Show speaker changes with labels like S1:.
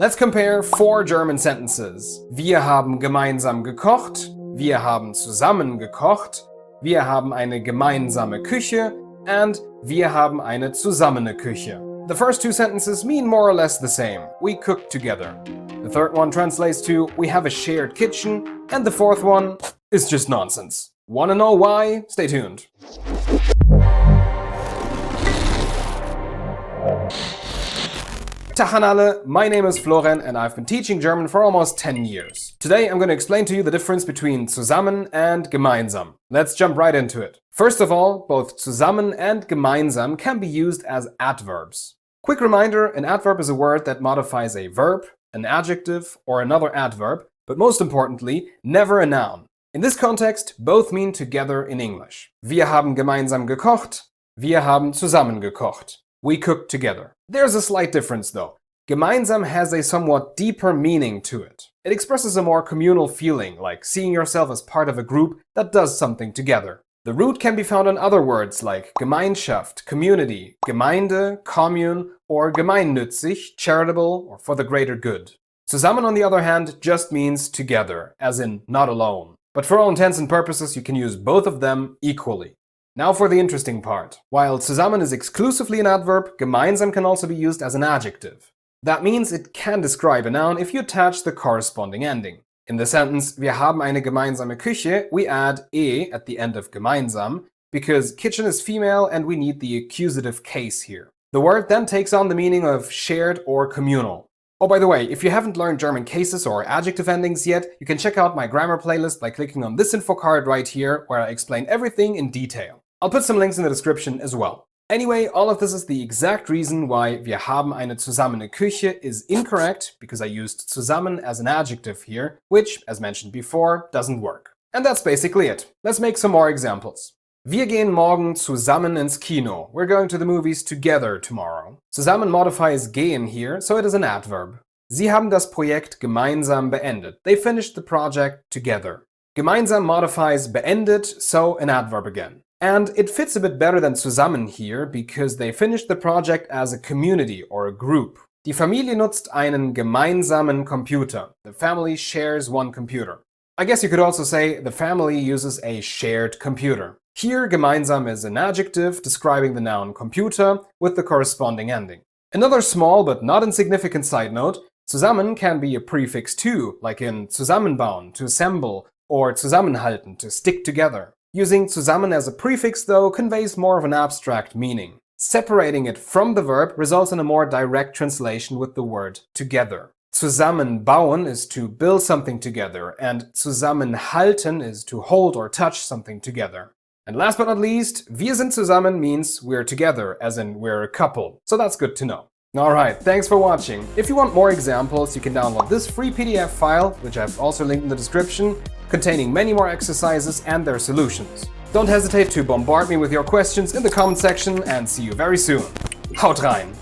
S1: Let's compare 4 German sentences. Wir haben gemeinsam gekocht, wir haben zusammen gekocht, wir haben eine gemeinsame Küche, and wir haben eine zusammene Küche. The first 2 sentences mean more or less the same. We cook together. The third one translates to we have a shared kitchen, and the fourth one is just nonsense. Wanna know why? Stay tuned. Tag an alle, my name is Florian and I've been teaching German for almost 10 years. Today I'm going to explain to you the difference between zusammen and gemeinsam. Let's jump right into it. First of all, both zusammen and gemeinsam can be used as adverbs. Quick reminder, an adverb is a word that modifies a verb, an adjective, or another adverb, but most importantly, never a noun. In this context, both mean together in English. Wir haben gemeinsam gekocht, wir haben zusammen gekocht. We cooked together. There's a slight difference though. Gemeinsam has a somewhat deeper meaning to it. It expresses a more communal feeling, like seeing yourself as part of a group that does something together. The root can be found in other words like Gemeinschaft, community, Gemeinde, commune, or gemeinnützig, charitable, or for the greater good. Zusammen, on the other hand, just means together, as in not alone. But for all intents and purposes, you can use both of them equally. Now for the interesting part. While zusammen is exclusively an adverb, gemeinsam can also be used as an adjective. That means it can describe a noun if you attach the corresponding ending. In the sentence, wir haben eine gemeinsame Küche, we add e at the end of gemeinsam, because kitchen is female and we need the accusative case here. The word then takes on the meaning of shared or communal. Oh, by the way, if you haven't learned German cases or adjective endings yet, you can check out my grammar playlist by clicking on this info card right here, where I explain everything in detail. I'll put some links in the description as well. Anyway, all of this is the exact reason why wir haben eine zusammene Küche is incorrect, because I used zusammen as an adjective here, which, as mentioned before, doesn't work. And that's basically it. Let's make some more examples. Wir gehen morgen zusammen ins Kino. We're going to the movies together tomorrow. Zusammen modifies gehen here, so it is an adverb. Sie haben das Projekt gemeinsam beendet. They finished the project together. Gemeinsam modifies beendet, so an adverb again. And it fits a bit better than zusammen here, because they finished the project as a community or a group. Die Familie nutzt einen gemeinsamen Computer. The family shares one computer. I guess you could also say the family uses a shared computer. Here, gemeinsam is an adjective describing the noun computer with the corresponding ending. Another small but not insignificant side note, zusammen can be a prefix too, like in zusammenbauen, to assemble, or zusammenhalten, to stick together. Using zusammen as a prefix, though, conveys more of an abstract meaning. Separating it from the verb results in a more direct translation with the word together. Zusammenbauen is to build something together, and zusammenhalten is to hold or touch something together. And last but not least, wir sind zusammen means we're together, as in we're a couple. So that's good to know. Alright, thanks for watching. If you want more examples, you can download this free PDF file, which I've also linked in the description, containing many more exercises and their solutions. Don't hesitate to bombard me with your questions in the comment section, and see you very soon. Haut rein!